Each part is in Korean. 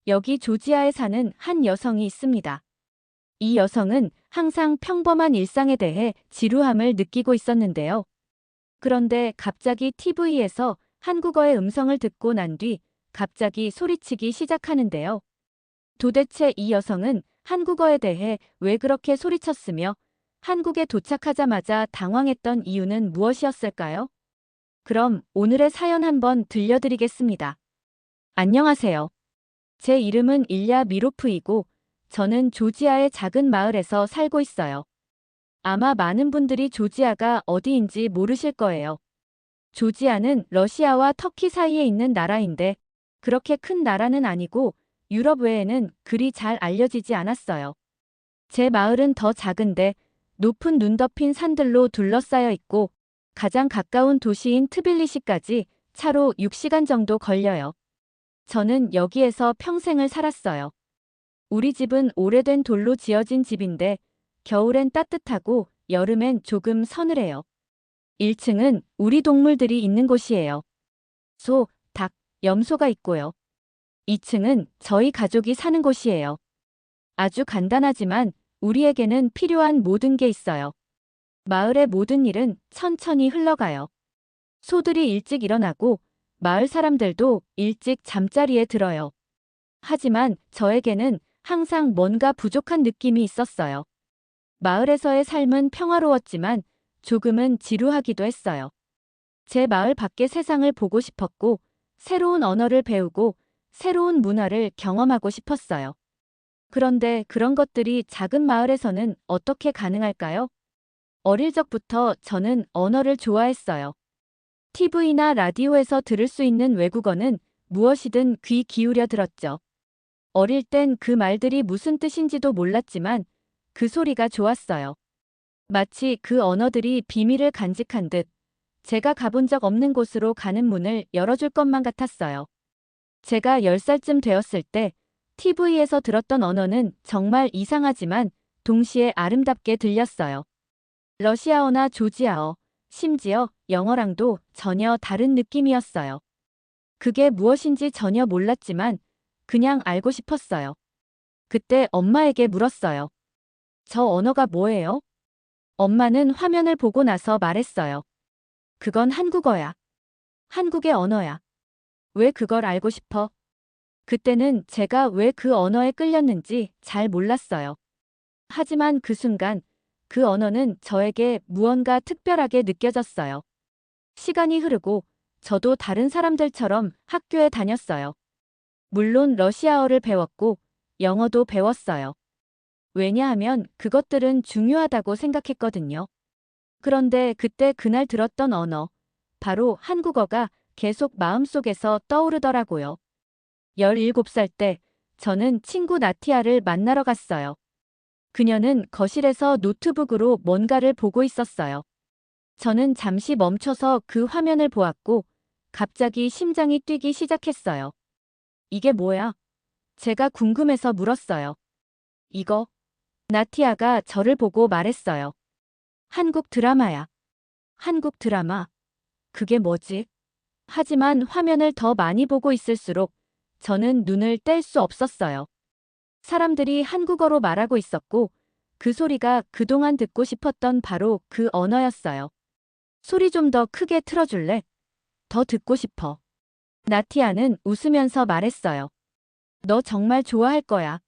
여기 조지아에 사는 한 여성이 있습니다. 이 여성은 항상 평범한 일상에 대해 지루함을 느끼고 있었는데요. 그런데 갑자기 TV에서 한국어의 음성을 듣고 난 뒤 갑자기 소리치기 시작하는데요. 도대체 이 여성은 한국어에 대해 왜 그렇게 소리쳤으며 한국에 도착하자마자 당황했던 이유는 무엇이었을까요? 그럼 오늘의 사연 한번 들려드리겠습니다. 안녕하세요. 제 이름은 일야 미로프이고 저는 조지아의 작은 마을에서 살고 있어요. 아마 많은 분들이 조지아가 어디인지 모르실 거예요. 조지아는 러시아와 터키 사이에 있는 나라인데 그렇게 큰 나라는 아니고 유럽 외에는 그리 잘 알려지지 않았어요. 제 마을은 더 작은데 높은 눈 덮인 산들로 둘러싸여 있고 가장 가까운 도시인 트빌리시까지 차로 6시간 정도 걸려요. 저는 여기에서 평생을 살았어요. 우리 집은 오래된 돌로 지어진 집인데 겨울엔 따뜻하고 여름엔 조금 서늘해요. 1층은 우리 동물들이 있는 곳이에요. 소, 닭, 염소가 있고요. 2층은 저희 가족이 사는 곳이에요. 아주 간단하지만 우리에게는 필요한 모든 게 있어요. 마을의 모든 일은 천천히 흘러가요. 소들이 일찍 일어나고 마을 사람들도 일찍 잠자리에 들어요. 하지만 저에게는 항상 뭔가 부족한 느낌이 있었어요. 마을에서의 삶은 평화로웠지만 조금은 지루하기도 했어요. 제 마을 밖의 세상을 보고 싶었고 새로운 언어를 배우고 새로운 문화를 경험하고 싶었어요. 그런데 그런 것들이 작은 마을에서는 어떻게 가능할까요? 어릴 적부터 저는 언어를 좋아했어요. TV나 라디오에서 들을 수 있는 외국어는 무엇이든 귀 기울여 들었죠. 어릴 땐 그 말들이 무슨 뜻인지도 몰랐지만 그 소리가 좋았어요. 마치 그 언어들이 비밀을 간직한 듯 제가 가본 적 없는 곳으로 가는 문을 열어줄 것만 같았어요. 제가 10살쯤 되었을 때 TV에서 들었던 언어는 정말 이상하지만 동시에 아름답게 들렸어요. 러시아어나 조지아어, 심지어 영어랑도 전혀 다른 느낌이었어요. 그게 무엇인지 전혀 몰랐지만 그냥 알고 싶었어요. 그때 엄마에게 물었어요. 저 언어가 뭐예요? 엄마는 화면을 보고 나서 말했어요. 그건 한국어야. 한국의 언어야. 왜 그걸 알고 싶어? 그때는 제가 왜 그 언어에 끌렸는지 잘 몰랐어요. 하지만 그 순간 그 언어는 저에게 무언가 특별하게 느껴졌어요. 시간이 흐르고 저도 다른 사람들처럼 학교에 다녔어요. 물론 러시아어를 배웠고 영어도 배웠어요. 왜냐하면 그것들은 중요하다고 생각했거든요. 그런데 그때 그날 들었던 언어, 바로 한국어가 계속 마음속에서 떠오르더라고요. 17살 때 저는 친구 나티아를 만나러 갔어요. 그녀는 거실에서 노트북으로 뭔가를 보고 있었어요. 저는 잠시 멈춰서 그 화면을 보았고 갑자기 심장이 뛰기 시작했어요. 이게 뭐야? 제가 궁금해서 물었어요. 이거. 나티아가 저를 보고 말했어요. 한국 드라마야. 한국 드라마. 그게 뭐지? 하지만 화면을 더 많이 보고 있을수록 저는 눈을 뗄 수 없었어요. 사람들이 한국어로 말하고 있었고 그 소리가 그동안 듣고 싶었던 바로 그 언어였어요. 소리 좀 더 크게 틀어줄래? 더 듣고 싶어. 나티아는 웃으면서 말했어요. 너 정말 좋아할 거야.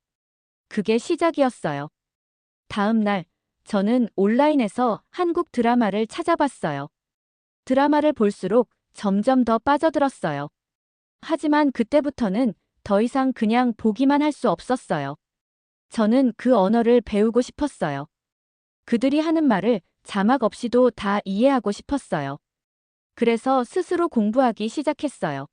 그게 시작이었어요. 다음 날, 저는 온라인에서 한국 드라마를 찾아봤어요. 드라마를 볼수록 점점 더 빠져들었어요. 하지만 그때부터는 더 이상 그냥 보기만 할 수 없었어요. 저는 그 언어를 배우고 싶었어요. 그들이 하는 말을 자막 없이도 다 이해하고 싶었어요. 그래서 스스로 공부하기 시작했어요.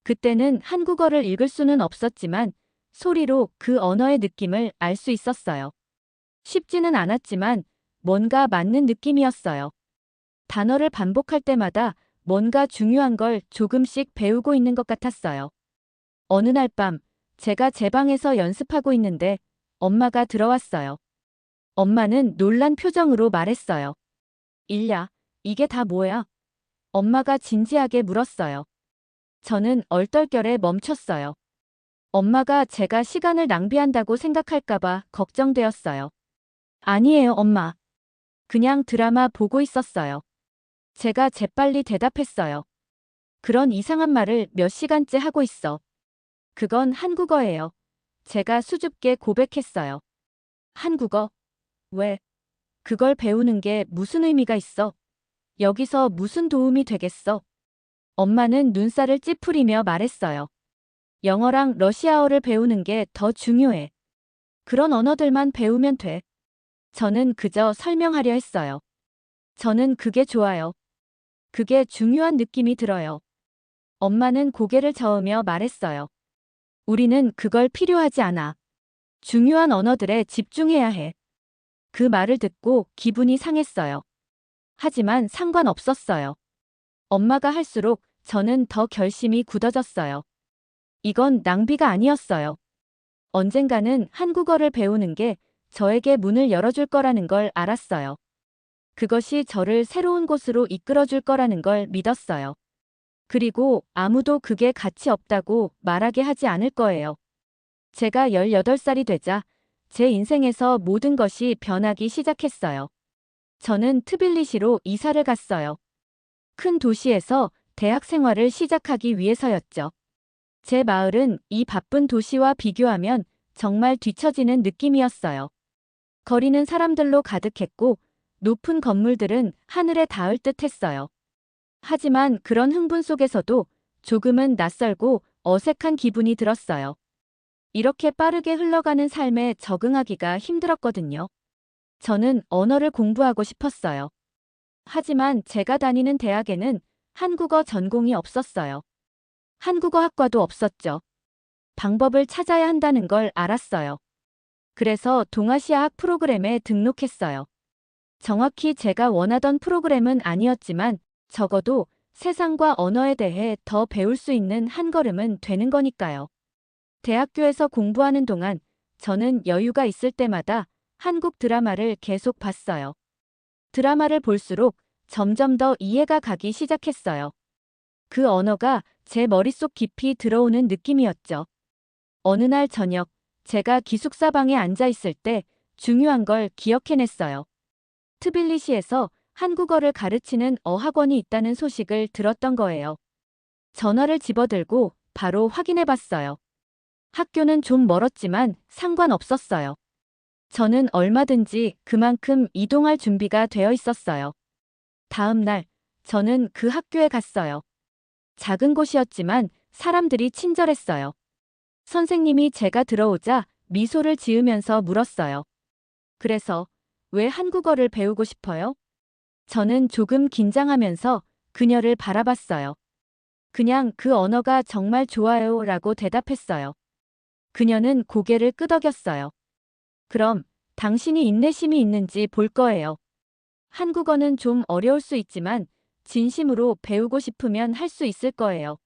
그때는 한국어를 읽을 수는 없었지만 소리로 그 언어의 느낌을 알 수 있었어요. 쉽지는 않았지만 뭔가 맞는 느낌이었어요. 단어를 반복할 때마다 뭔가 중요한 걸 조금씩 배우고 있는 것 같았어요. 어느 날 밤, 제가 제 방에서 연습하고 있는데 엄마가 들어왔어요. 엄마는 놀란 표정으로 말했어요. 일야, 이게 다 뭐야? 엄마가 진지하게 물었어요. 저는 얼떨결에 멈췄어요. 엄마가 제가 시간을 낭비한다고 생각할까봐 걱정되었어요. 아니에요, 엄마. 그냥 드라마 보고 있었어요. 제가 재빨리 대답했어요. 그런 이상한 말을 몇 시간째 하고 있어. 그건 한국어예요. 제가 수줍게 고백했어요. 한국어? 왜? 그걸 배우는 게 무슨 의미가 있어? 여기서 무슨 도움이 되겠어? 엄마는 눈살을 찌푸리며 말했어요. 영어랑 러시아어를 배우는 게 더 중요해. 그런 언어들만 배우면 돼. 저는 그저 설명하려 했어요. 저는 그게 좋아요. 그게 중요한 느낌이 들어요. 엄마는 고개를 저으며 말했어요. 우리는 그걸 필요하지 않아. 중요한 언어들에 집중해야 해. 그 말을 듣고 기분이 상했어요. 하지만 상관없었어요. 엄마가 할수록 저는 더 결심이 굳어졌어요. 이건 낭비가 아니었어요. 언젠가는 한국어를 배우는 게 저에게 문을 열어줄 거라는 걸 알았어요. 그것이 저를 새로운 곳으로 이끌어줄 거라는 걸 믿었어요. 그리고 아무도 그게 가치 없다고 말하게 하지 않을 거예요. 제가 18살이 되자 제 인생에서 모든 것이 변하기 시작했어요. 저는 트빌리시로 이사를 갔어요. 큰 도시에서 대학 생활을 시작하기 위해서였죠. 제 마을은 이 바쁜 도시와 비교하면 정말 뒤처지는 느낌이었어요. 거리는 사람들로 가득했고 높은 건물들은 하늘에 닿을 듯 했어요. 하지만 그런 흥분 속에서도 조금은 낯설고 어색한 기분이 들었어요. 이렇게 빠르게 흘러가는 삶에 적응하기가 힘들었거든요. 저는 언어를 공부하고 싶었어요. 하지만 제가 다니는 대학에는 한국어 전공이 없었어요. 한국어 학과도 없었죠. 방법을 찾아야 한다는 걸 알았어요. 그래서 동아시아학 프로그램에 등록했어요. 정확히 제가 원하던 프로그램은 아니었지만 적어도 세상과 언어에 대해 더 배울 수 있는 한 걸음은 되는 거니까요. 대학교에서 공부하는 동안 저는 여유가 있을 때마다 한국 드라마를 계속 봤어요. 드라마를 볼수록 점점 더 이해가 가기 시작했어요. 그 언어가 제 머릿속 깊이 들어오는 느낌이었죠. 어느 날 저녁, 제가 기숙사 방에 앉아 있을 때 중요한 걸 기억해냈어요. 트빌리시에서 한국어를 가르치는 어학원이 있다는 소식을 들었던 거예요. 전화를 집어들고 바로 확인해봤어요. 학교는 좀 멀었지만 상관없었어요. 저는 얼마든지 그만큼 이동할 준비가 되어 있었어요. 다음 날, 저는 그 학교에 갔어요. 작은 곳이었지만 사람들이 친절했어요. 선생님이 제가 들어오자 미소를 지으면서 물었어요. 그래서 왜 한국어를 배우고 싶어요? 저는 조금 긴장하면서 그녀를 바라봤어요. 그냥 그 언어가 정말 좋아요 라고 대답했어요. 그녀는 고개를 끄덕였어요. 그럼 당신이 인내심이 있는지 볼 거예요. 한국어는 좀 어려울 수 있지만 진심으로 배우고 싶으면 할 수 있을 거예요.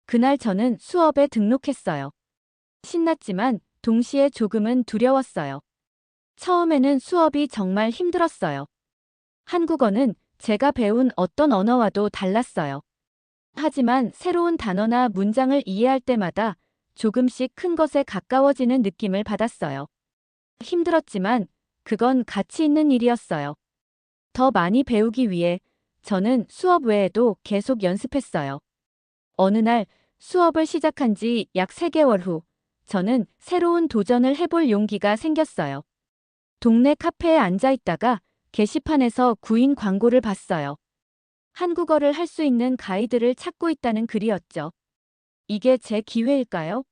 그날 저는 수업에 등록했어요. 신났지만 동시에 조금은 두려웠어요. 처음에는 수업이 정말 힘들었어요. 한국어는 제가 배운 어떤 언어와도 달랐어요. 하지만 새로운 단어나 문장을 이해할 때마다 조금씩 큰 것에 가까워지는 느낌을 받았어요. 힘들었지만 그건 가치 있는 일이었어요. 더 많이 배우기 위해 저는 수업 외에도 계속 연습했어요. 어느 날 수업을 시작한 지 약 3개월 후 저는 새로운 도전을 해볼 용기가 생겼어요. 동네 카페에 앉아 있다가 게시판에서 구인 광고를 봤어요. 한국어를 할 수 있는 가이드를 찾고 있다는 글이었죠. 이게 제 기회일까요?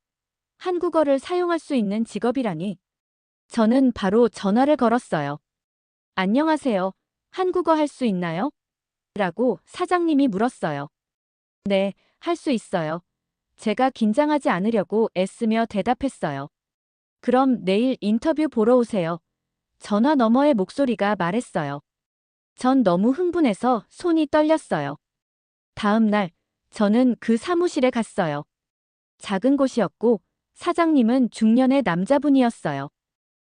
한국어를 사용할 수 있는 직업이라니. 저는 바로 전화를 걸었어요. 안녕하세요. 한국어 할 수 있나요? 라고 사장님이 물었어요. 네, 할 수 있어요. 제가 긴장하지 않으려고 애쓰며 대답했어요. 그럼 내일 인터뷰 보러 오세요. 전화 너머의 목소리가 말했어요. 전 너무 흥분해서 손이 떨렸어요. 다음 날, 저는 그 사무실에 갔어요. 작은 곳이었고, 사장님은 중년의 남자분이었어요.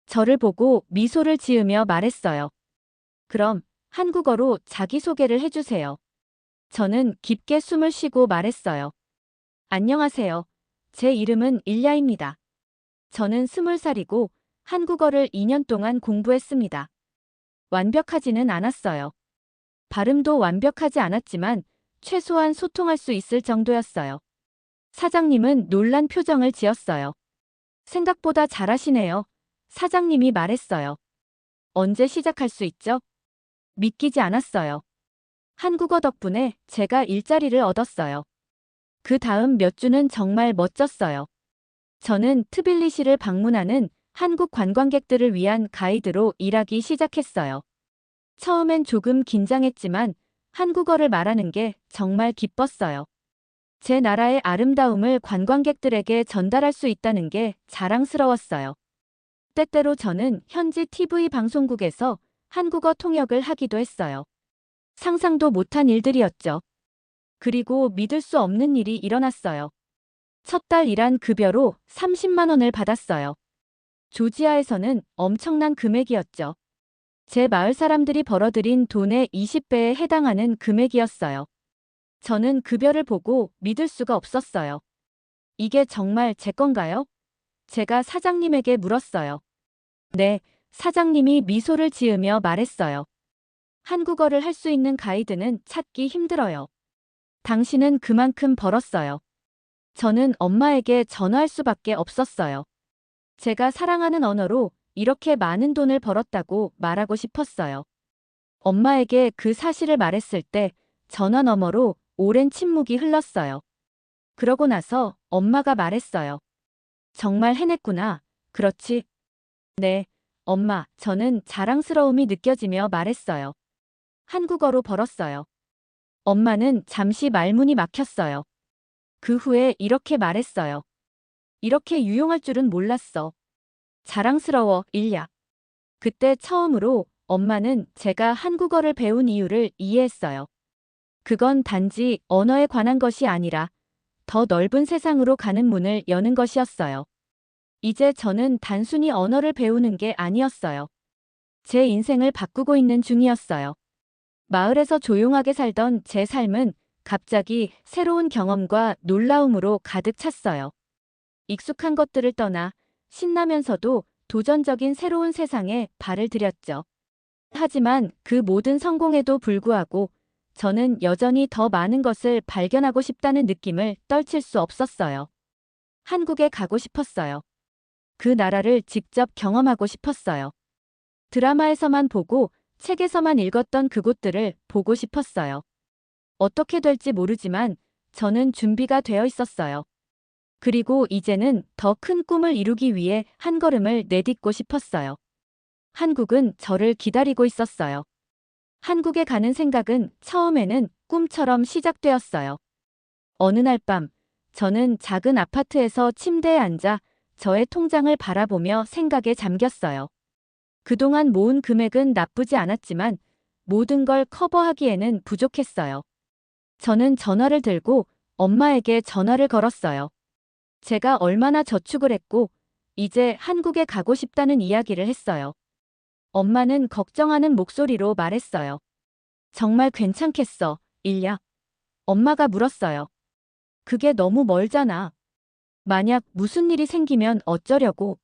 저를 보고 미소를 지으며 말했어요. 그럼 한국어로 자기소개를 해주세요. 저는 깊게 숨을 쉬고 말했어요. 안녕하세요. 제 이름은 일야입니다. 저는 20살이고 한국어를 2년 동안 공부했습니다. 완벽하지는 않았어요. 발음도 완벽하지 않았지만 최소한 소통할 수 있을 정도였어요. 사장님은 놀란 표정을 지었어요. 생각보다 잘하시네요. 사장님이 말했어요. 언제 시작할 수 있죠? 믿기지 않았어요. 한국어 덕분에 제가 일자리를 얻었어요. 그 다음 몇 주는 정말 멋졌어요. 저는 트빌리시를 방문하는 한국 관광객들을 위한 가이드로 일하기 시작했어요. 처음엔 조금 긴장했지만 한국어를 말하는 게 정말 기뻤어요. 제 나라의 아름다움을 관광객들에게 전달할 수 있다는 게 자랑스러웠어요. 때때로 저는 현지 TV 방송국에서 한국어 통역을 하기도 했어요. 상상도 못한 일들이었죠. 그리고 믿을 수 없는 일이 일어났어요. 첫 달 일한 급여로 30만 원을 받았어요. 조지아에서는 엄청난 금액이었죠. 제 마을 사람들이 벌어들인 돈의 20배에 해당하는 금액이었어요. 저는 급여를 보고 믿을 수가 없었어요. 이게 정말 제 건가요? 제가 사장님에게 물었어요. 네, 사장님이 미소를 지으며 말했어요. 한국어를 할 수 있는 가이드는 찾기 힘들어요. 당신은 그만큼 벌었어요. 저는 엄마에게 전화할 수밖에 없었어요. 제가 사랑하는 언어로 이렇게 많은 돈을 벌었다고 말하고 싶었어요. 엄마에게 그 사실을 말했을 때 전화 너머로 오랜 침묵이 흘렀어요. 그러고 나서 엄마가 말했어요. 정말 해냈구나. 그렇지? 네, 엄마, 저는 자랑스러움이 느껴지며 말했어요. 한국어로 벌었어요. 엄마는 잠시 말문이 막혔어요. 그 후에 이렇게 말했어요. 이렇게 유용할 줄은 몰랐어. 자랑스러워, 일야. 그때 처음으로 엄마는 제가 한국어를 배운 이유를 이해했어요. 그건 단지 언어에 관한 것이 아니라 더 넓은 세상으로 가는 문을 여는 것이었어요. 이제 저는 단순히 언어를 배우는 게 아니었어요. 제 인생을 바꾸고 있는 중이었어요. 마을에서 조용하게 살던 제 삶은 갑자기 새로운 경험과 놀라움으로 가득 찼어요. 익숙한 것들을 떠나 신나면서도 도전적인 새로운 세상에 발을 들였죠. 하지만 그 모든 성공에도 불구하고 저는 여전히 더 많은 것을 발견하고 싶다는 느낌을 떨칠 수 없었어요. 한국에 가고 싶었어요. 그 나라를 직접 경험하고 싶었어요. 드라마에서만 보고 책에서만 읽었던 그곳들을 보고 싶었어요. 어떻게 될지 모르지만 저는 준비가 되어 있었어요. 그리고 이제는 더 큰 꿈을 이루기 위해 한 걸음을 내딛고 싶었어요. 한국은 저를 기다리고 있었어요. 한국에 가는 생각은 처음에는 꿈처럼 시작되었어요. 어느 날 밤, 저는 작은 아파트에서 침대에 앉아 저의 통장을 바라보며 생각에 잠겼어요. 그동안 모은 금액은 나쁘지 않았지만 모든 걸 커버하기에는 부족했어요. 저는 전화를 들고 엄마에게 전화를 걸었어요. 제가 얼마나 저축을 했고 이제 한국에 가고 싶다는 이야기를 했어요. 엄마는 걱정하는 목소리로 말했어요. 정말 괜찮겠어, 일야? 엄마가 물었어요. 그게 너무 멀잖아. 만약 무슨 일이 생기면 어쩌려고?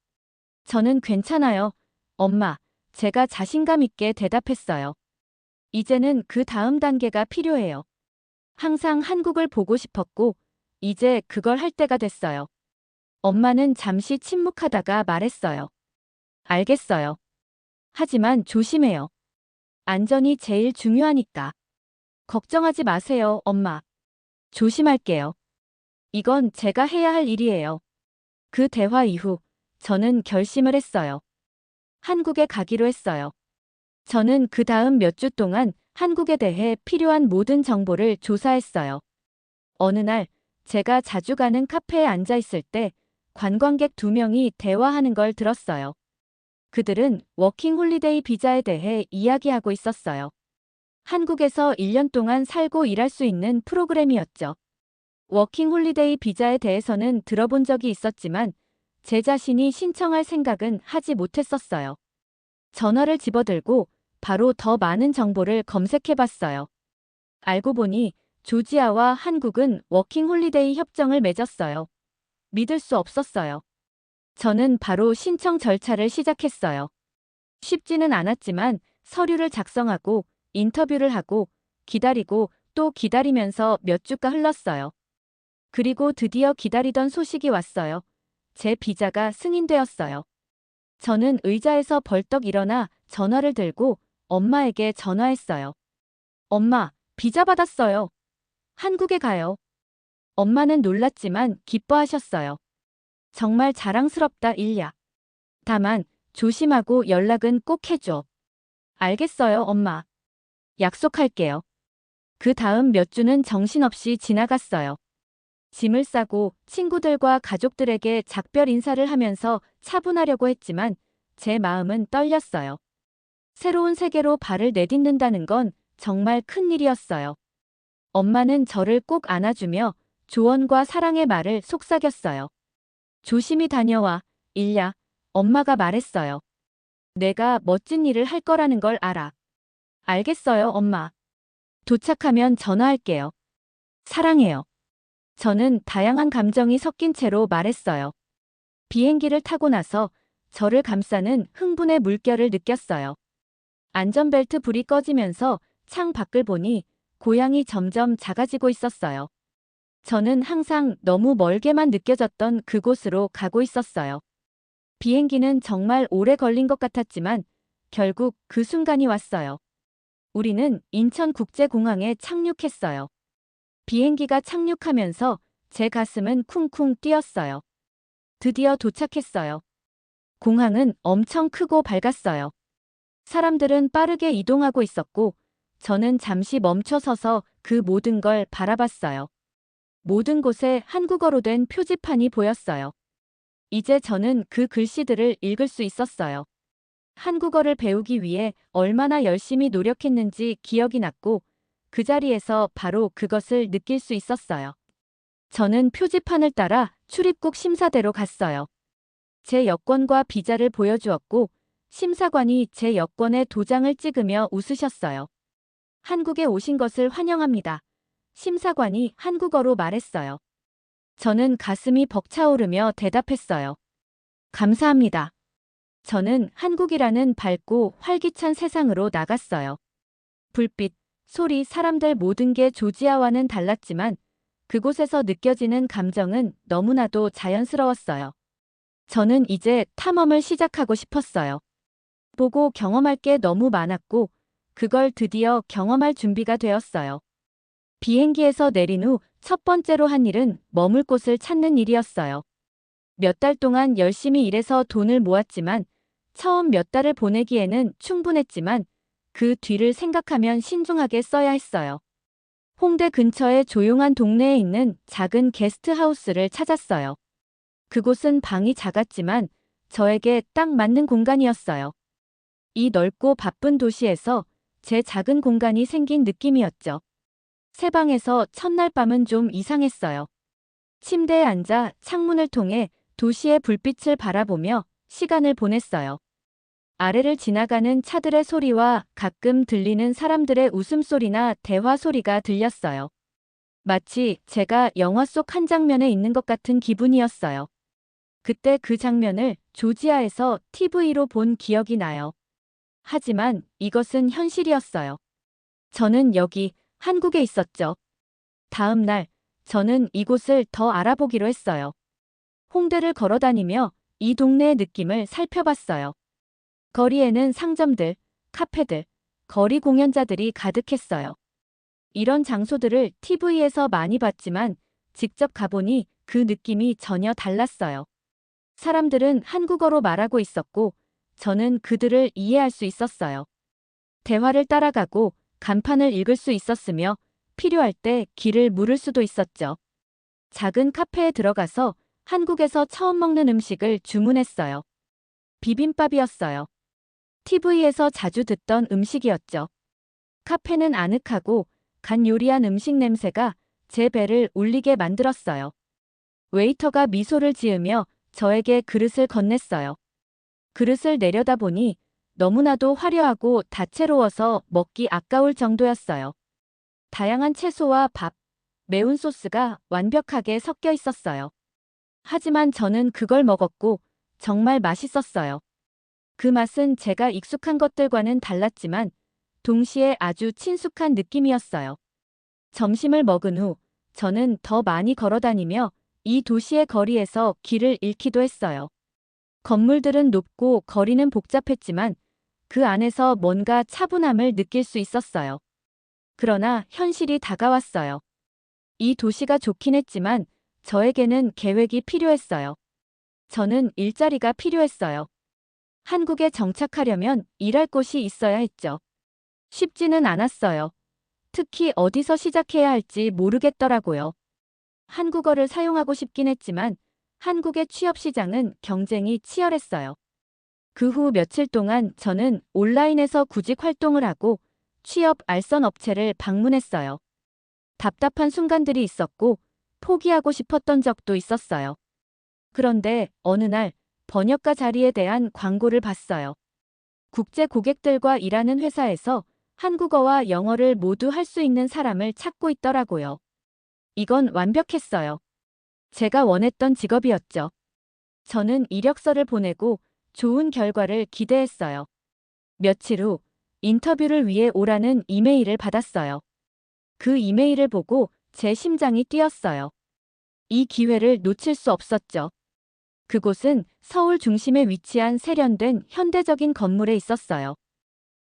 저는 괜찮아요, 엄마. 제가 자신감 있게 대답했어요. 이제는 그 다음 단계가 필요해요. 항상 한국을 보고 싶었고 이제 그걸 할 때가 됐어요. 엄마는 잠시 침묵하다가 말했어요. 알겠어요. 하지만 조심해요. 안전이 제일 중요하니까. 걱정하지 마세요, 엄마. 조심할게요. 이건 제가 해야 할 일이에요. 그 대화 이후 저는 결심을 했어요. 한국에 가기로 했어요. 저는 그 다음 몇 주 동안 한국에 대해 필요한 모든 정보를 조사했어요. 어느 날 제가 자주 가는 카페에 앉아 있을 때 관광객 2명이 대화하는 걸 들었어요. 그들은 워킹 홀리데이 비자에 대해 이야기하고 있었어요. 한국에서 1년 동안 살고 일할 수 있는 프로그램이었죠. 워킹 홀리데이 비자에 대해서는 들어본 적이 있었지만 제 자신이 신청할 생각은 하지 못했었어요. 전화를 집어들고 바로 더 많은 정보를 검색해봤어요. 알고 보니 조지아와 한국은 워킹 홀리데이 협정을 맺었어요. 믿을 수 없었어요. 저는 바로 신청 절차를 시작했어요. 쉽지는 않았지만 서류를 작성하고 인터뷰를 하고 기다리고 또 기다리면서 몇 주가 흘렀어요. 그리고 드디어 기다리던 소식이 왔어요. 제 비자가 승인되었어요. 저는 의자에서 벌떡 일어나 전화를 들고 엄마에게 전화했어요. 엄마, 비자 받았어요. 한국에 가요. 엄마는 놀랐지만 기뻐하셨어요. 정말 자랑스럽다, 일야. 다만, 조심하고 연락은 꼭 해줘. 알겠어요, 엄마. 약속할게요. 그 다음 몇 주는 정신없이 지나갔어요. 짐을 싸고 친구들과 가족들에게 작별 인사를 하면서 차분하려고 했지만 제 마음은 떨렸어요. 새로운 세계로 발을 내딛는다는 건 정말 큰 일이었어요. 엄마는 저를 꼭 안아주며 조언과 사랑의 말을 속삭였어요. 조심히 다녀와, 일야. 엄마가 말했어요. 내가 멋진 일을 할 거라는 걸 알아. 알겠어요, 엄마. 도착하면 전화할게요. 사랑해요. 저는 다양한 감정이 섞인 채로 말했어요. 비행기를 타고 나서 저를 감싸는 흥분의 물결을 느꼈어요. 안전벨트 불이 꺼지면서 창 밖을 보니 고향이 점점 작아지고 있었어요. 저는 항상 너무 멀게만 느껴졌던 그곳으로 가고 있었어요. 비행기는 정말 오래 걸린 것 같았지만 결국 그 순간이 왔어요. 우리는 인천국제공항에 착륙했어요. 비행기가 착륙하면서 제 가슴은 쿵쿵 뛰었어요. 드디어 도착했어요. 공항은 엄청 크고 밝았어요. 사람들은 빠르게 이동하고 있었고 저는 잠시 멈춰서서 그 모든 걸 바라봤어요. 모든 곳에 한국어로 된 표지판이 보였어요. 이제 저는 그 글씨들을 읽을 수 있었어요. 한국어를 배우기 위해 얼마나 열심히 노력했는지 기억이 났고 그 자리에서 바로 그것을 느낄 수 있었어요. 저는 표지판을 따라 출입국 심사대로 갔어요. 제 여권과 비자를 보여주었고 심사관이 제 여권에 도장을 찍으며 웃으셨어요. 한국에 오신 것을 환영합니다. 심사관이 한국어로 말했어요. 저는 가슴이 벅차오르며 대답했어요. 감사합니다. 저는 한국이라는 밝고 활기찬 세상으로 나갔어요. 불빛, 소리, 사람들 모든 게 조지아와는 달랐지만 그곳에서 느껴지는 감정은 너무나도 자연스러웠어요. 저는 이제 탐험을 시작하고 싶었어요. 보고 경험할 게 너무 많았고 그걸 드디어 경험할 준비가 되었어요. 비행기에서 내린 후 첫 번째로 한 일은 머물 곳을 찾는 일이었어요. 몇 달 동안 열심히 일해서 돈을 모았지만 처음 몇 달을 보내기에는 충분했지만 그 뒤를 생각하면 신중하게 써야 했어요. 홍대 근처의 조용한 동네에 있는 작은 게스트하우스를 찾았어요. 그곳은 방이 작았지만 저에게 딱 맞는 공간이었어요. 이 넓고 바쁜 도시에서 제 작은 공간이 생긴 느낌이었죠. 새 방에서 첫날 밤은 좀 이상했어요. 침대에 앉아 창문을 통해 도시의 불빛을 바라보며 시간을 보냈어요. 아래를 지나가는 차들의 소리와 가끔 들리는 사람들의 웃음소리나 대화 소리가 들렸어요. 마치 제가 영화 속 한 장면에 있는 것 같은 기분이었어요. 그때 그 장면을 조지아에서 TV로 본 기억이 나요. 하지만 이것은 현실이었어요. 저는 여기 한국에 있었죠. 다음 날 저는 이곳을 더 알아보기로 했어요. 홍대를 걸어다니며 이 동네의 느낌을 살펴봤어요. 거리에는 상점들, 카페들, 거리 공연자들이 가득했어요. 이런 장소들을 TV에서 많이 봤지만 직접 가보니 그 느낌이 전혀 달랐어요. 사람들은 한국어로 말하고 있었고 저는 그들을 이해할 수 있었어요. 대화를 따라가고 간판을 읽을 수 있었으며 필요할 때 길을 물을 수도 있었죠. 작은 카페에 들어가서 한국에서 처음 먹는 음식을 주문했어요. 비빔밥이었어요. TV에서 자주 듣던 음식이었죠. 카페는 아늑하고 간 요리한 음식 냄새가 제 배를 울리게 만들었어요. 웨이터가 미소를 지으며 저에게 그릇을 건넸어요. 그릇을 내려다보니 너무나도 화려하고 다채로워서 먹기 아까울 정도였어요. 다양한 채소와 밥, 매운 소스가 완벽하게 섞여 있었어요. 하지만 저는 그걸 먹었고 정말 맛있었어요. 그 맛은 제가 익숙한 것들과는 달랐지만 동시에 아주 친숙한 느낌이었어요. 점심을 먹은 후 저는 더 많이 걸어 다니며 이 도시의 거리에서 길을 잃기도 했어요. 건물들은 높고 거리는 복잡했지만 그 안에서 뭔가 차분함을 느낄 수 있었어요. 그러나 현실이 다가왔어요. 이 도시가 좋긴 했지만 저에게는 계획이 필요했어요. 저는 일자리가 필요했어요. 한국에 정착하려면 일할 곳이 있어야 했죠. 쉽지는 않았어요. 특히 어디서 시작해야 할지 모르겠더라고요. 한국어를 사용하고 싶긴 했지만 한국의 취업 시장은 경쟁이 치열했어요. 그 후 며칠 동안 저는 온라인에서 구직 활동을 하고 취업 알선 업체를 방문했어요. 답답한 순간들이 있었고 포기하고 싶었던 적도 있었어요. 그런데 어느 날 번역가 자리에 대한 광고를 봤어요. 국제 고객들과 일하는 회사에서 한국어와 영어를 모두 할 수 있는 사람을 찾고 있더라고요. 이건 완벽했어요. 제가 원했던 직업이었죠. 저는 이력서를 보내고 좋은 결과를 기대했어요. 며칠 후 인터뷰를 위해 오라는 이메일을 받았어요. 그 이메일을 보고 제 심장이 뛰었어요. 이 기회를 놓칠 수 없었죠. 그곳은 서울 중심에 위치한 세련된 현대적인 건물에 있었어요.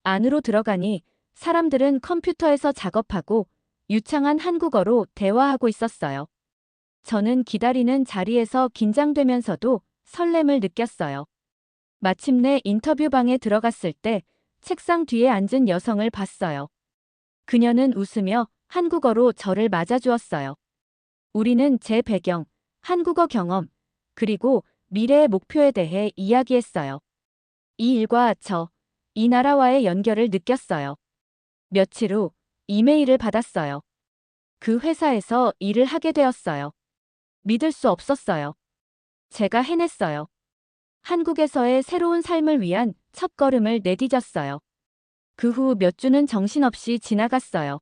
안으로 들어가니 사람들은 컴퓨터에서 작업하고 유창한 한국어로 대화하고 있었어요. 저는 기다리는 자리에서 긴장되면서도 설렘을 느꼈어요. 마침내 인터뷰방에 들어갔을 때 책상 뒤에 앉은 여성을 봤어요. 그녀는 웃으며 한국어로 저를 맞아주었어요. 우리는 제 배경, 한국어 경험, 그리고 미래의 목표에 대해 이야기했어요. 이 일과 이 나라와의 연결을 느꼈어요. 며칠 후 이메일을 받았어요. 그 회사에서 일을 하게 되었어요. 믿을 수 없었어요. 제가 해냈어요. 한국에서의 새로운 삶을 위한 첫걸음을 내디뎠어요. 그 후 몇 주는 정신없이 지나갔어요.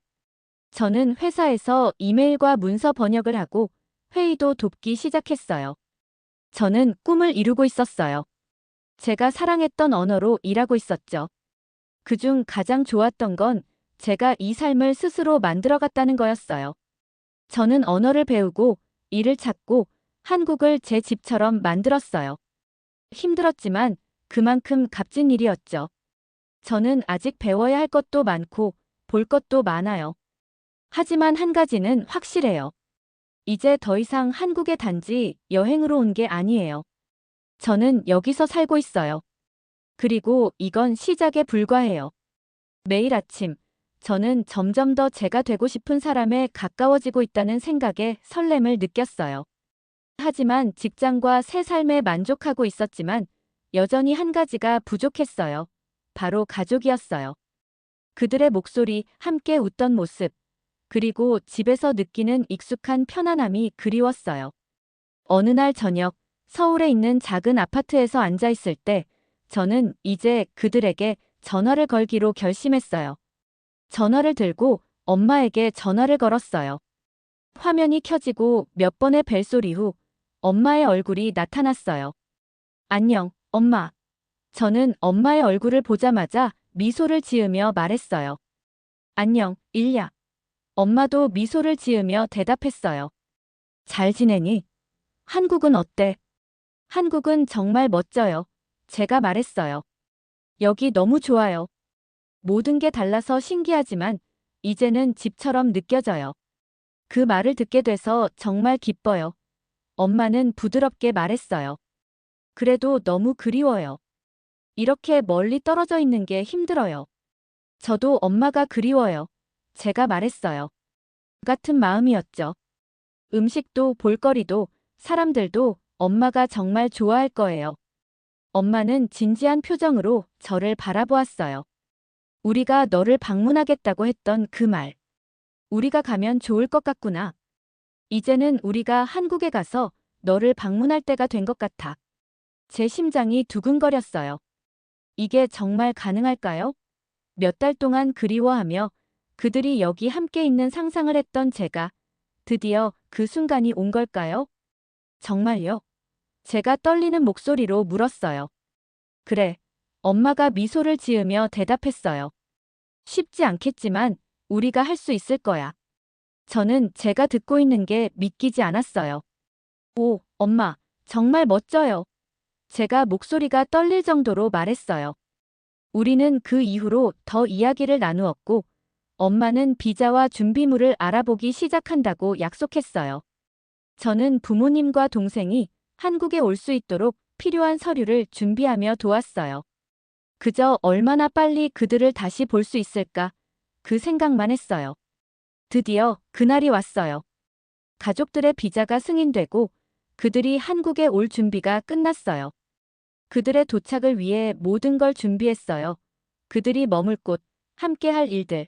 저는 회사에서 이메일과 문서 번역을 하고 회의도 돕기 시작했어요. 저는 꿈을 이루고 있었어요. 제가 사랑했던 언어로 일하고 있었죠. 그중 가장 좋았던 건 제가 이 삶을 스스로 만들어갔다는 거였어요. 저는 언어를 배우고 일을 찾고 한국을 제 집처럼 만들었어요. 힘들었지만 그만큼 값진 일이었죠. 저는 아직 배워야 할 것도 많고 볼 것도 많아요. 하지만 한 가지는 확실해요. 이제 더 이상 한국에 단지 여행으로 온 게 아니에요. 저는 여기서 살고 있어요. 그리고 이건 시작에 불과해요. 매일 아침, 저는 점점 더 제가 되고 싶은 사람에 가까워지고 있다는 생각에 설렘을 느꼈어요. 하지만 직장과 새 삶에 만족하고 있었지만 여전히 한 가지가 부족했어요. 바로 가족이었어요. 그들의 목소리, 함께 웃던 모습, 그리고 집에서 느끼는 익숙한 편안함이 그리웠어요. 어느 날 저녁, 서울에 있는 작은 아파트에서 앉아 있을 때 저는 이제 그들에게 전화를 걸기로 결심했어요. 전화를 들고 엄마에게 전화를 걸었어요. 화면이 켜지고 몇 번의 벨소리 후 엄마의 얼굴이 나타났어요. 안녕, 엄마. 저는 엄마의 얼굴을 보자마자 미소를 지으며 말했어요. 안녕, 일야. 엄마도 미소를 지으며 대답했어요. 잘 지내니? 한국은 어때? 한국은 정말 멋져요. 제가 말했어요. 여기 너무 좋아요. 모든 게 달라서 신기하지만 이제는 집처럼 느껴져요. 그 말을 듣게 돼서 정말 기뻐요. 엄마는 부드럽게 말했어요. 그래도 너무 그리워요. 이렇게 멀리 떨어져 있는 게 힘들어요. 저도 엄마가 그리워요. 제가 말했어요. 같은 마음이었죠. 음식도 볼거리도 사람들도 엄마가 정말 좋아할 거예요. 엄마는 진지한 표정으로 저를 바라보았어요. 우리가 너를 방문하겠다고 했던 그 말. 우리가 가면 좋을 것 같구나. 이제는 우리가 한국에 가서 너를 방문할 때가 된 것 같아. 제 심장이 두근거렸어요. 이게 정말 가능할까요? 몇 달 동안 그리워하며 그들이 여기 함께 있는 상상을 했던 제가 드디어 그 순간이 온 걸까요? 정말요? 제가 떨리는 목소리로 물었어요. 그래. 엄마가 미소를 지으며 대답했어요. 쉽지 않겠지만 우리가 할 수 있을 거야. 저는 제가 듣고 있는 게 믿기지 않았어요. 오, 엄마, 정말 멋져요. 제가 목소리가 떨릴 정도로 말했어요. 우리는 그 이후로 더 이야기를 나누었고, 엄마는 비자와 준비물을 알아보기 시작한다고 약속했어요. 저는 부모님과 동생이 한국에 올 수 있도록 필요한 서류를 준비하며 도왔어요. 그저 얼마나 빨리 그들을 다시 볼 수 있을까, 그 생각만 했어요. 드디어 그날이 왔어요. 가족들의 비자가 승인되고 그들이 한국에 올 준비가 끝났어요. 그들의 도착을 위해 모든 걸 준비했어요. 그들이 머물 곳, 함께 할 일들,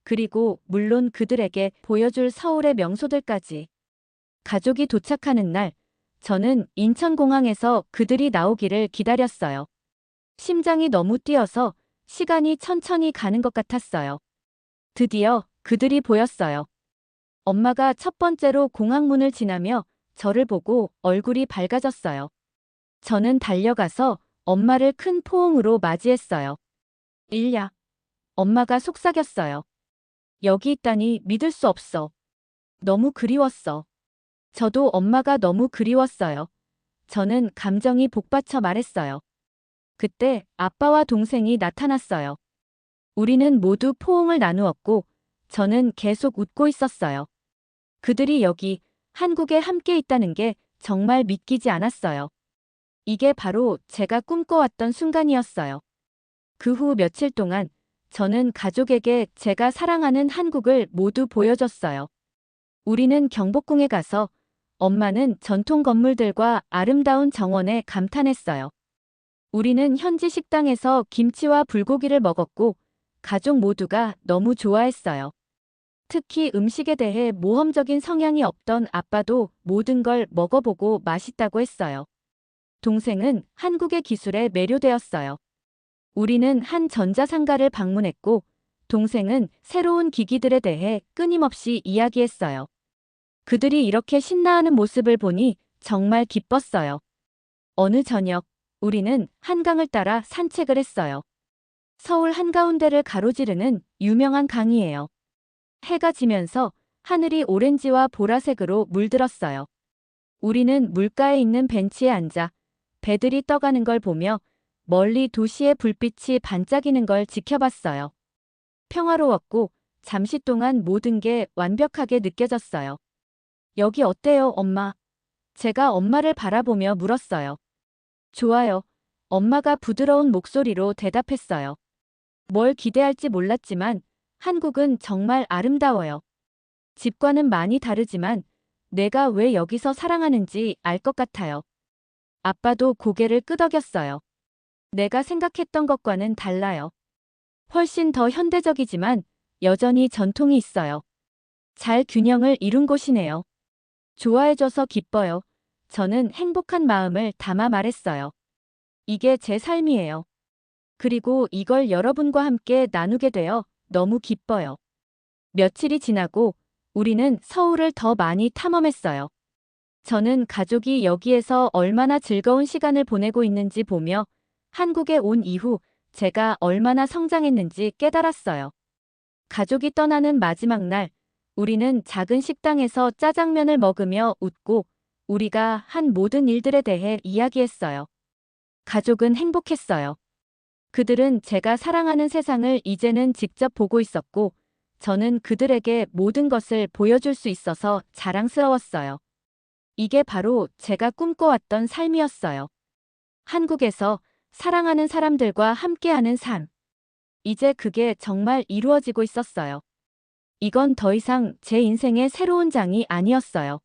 그리고 물론 그들에게 보여줄 서울의 명소들까지. 가족이 도착하는 날, 저는 인천공항에서 그들이 나오기를 기다렸어요. 심장이 너무 뛰어서 시간이 천천히 가는 것 같았어요. 드디어 그들이 보였어요. 엄마가 첫 번째로 공항문을 지나며 저를 보고 얼굴이 밝아졌어요. 저는 달려가서 엄마를 큰 포옹으로 맞이했어요. 일야. 엄마가 속삭였어요. 여기 있다니 믿을 수 없어. 너무 그리웠어. 저도 엄마가 너무 그리웠어요. 저는 감정이 복받쳐 말했어요. 그때 아빠와 동생이 나타났어요. 우리는 모두 포옹을 나누었고 저는 계속 웃고 있었어요. 그들이 여기 한국에 함께 있다는 게 정말 믿기지 않았어요. 이게 바로 제가 꿈꿔왔던 순간이었어요. 그 후 며칠 동안 저는 가족에게 제가 사랑하는 한국을 모두 보여줬어요. 우리는 경복궁에 가서 엄마는 전통 건물들과 아름다운 정원에 감탄했어요. 우리는 현지 식당에서 김치와 불고기를 먹었고 가족 모두가 너무 좋아했어요. 특히 음식에 대해 모험적인 성향이 없던 아빠도 모든 걸 먹어보고 맛있다고 했어요. 동생은 한국의 기술에 매료되었어요. 우리는 한 전자상가를 방문했고 동생은 새로운 기기들에 대해 끊임없이 이야기했어요. 그들이 이렇게 신나하는 모습을 보니 정말 기뻤어요. 어느 저녁, 우리는 한강을 따라 산책을 했어요. 서울 한가운데를 가로지르는 유명한 강이에요. 해가 지면서 하늘이 오렌지와 보라색으로 물들었어요. 우리는 물가에 있는 벤치에 앉아 배들이 떠가는 걸 보며 멀리 도시의 불빛이 반짝이는 걸 지켜봤어요. 평화로웠고 잠시 동안 모든 게 완벽하게 느껴졌어요. 여기 어때요, 엄마? 제가 엄마를 바라보며 물었어요. 좋아요. 엄마가 부드러운 목소리로 대답했어요. 뭘 기대할지 몰랐지만 한국은 정말 아름다워요. 집과는 많이 다르지만 내가 왜 여기서 사랑하는지 알 것 같아요. 아빠도 고개를 끄덕였어요. 내가 생각했던 것과는 달라요. 훨씬 더 현대적이지만 여전히 전통이 있어요. 잘 균형을 이룬 곳이네요. 좋아해줘서 기뻐요. 저는 행복한 마음을 담아 말했어요. 이게 제 삶이에요. 그리고 이걸 여러분과 함께 나누게 되어 너무 기뻐요. 며칠이 지나고 우리는 서울을 더 많이 탐험했어요. 저는 가족이 여기에서 얼마나 즐거운 시간을 보내고 있는지 보며 한국에 온 이후 제가 얼마나 성장했는지 깨달았어요. 가족이 떠나는 마지막 날, 우리는 작은 식당에서 짜장면을 먹으며 웃고 우리가 한 모든 일들에 대해 이야기했어요. 가족은 행복했어요. 그들은 제가 사랑하는 세상을 이제는 직접 보고 있었고, 저는 그들에게 모든 것을 보여줄 수 있어서 자랑스러웠어요. 이게 바로 제가 꿈꿔왔던 삶이었어요. 한국에서 사랑하는 사람들과 함께하는 삶. 이제 그게 정말 이루어지고 있었어요. 이건 더 이상 제 인생의 새로운 장이 아니었어요.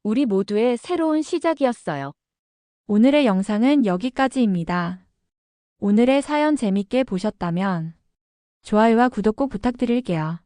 우리 모두의 새로운 시작이었어요. 오늘의 영상은 여기까지입니다. 오늘의 사연 재밌게 보셨다면 좋아요와 구독 꼭 부탁드릴게요.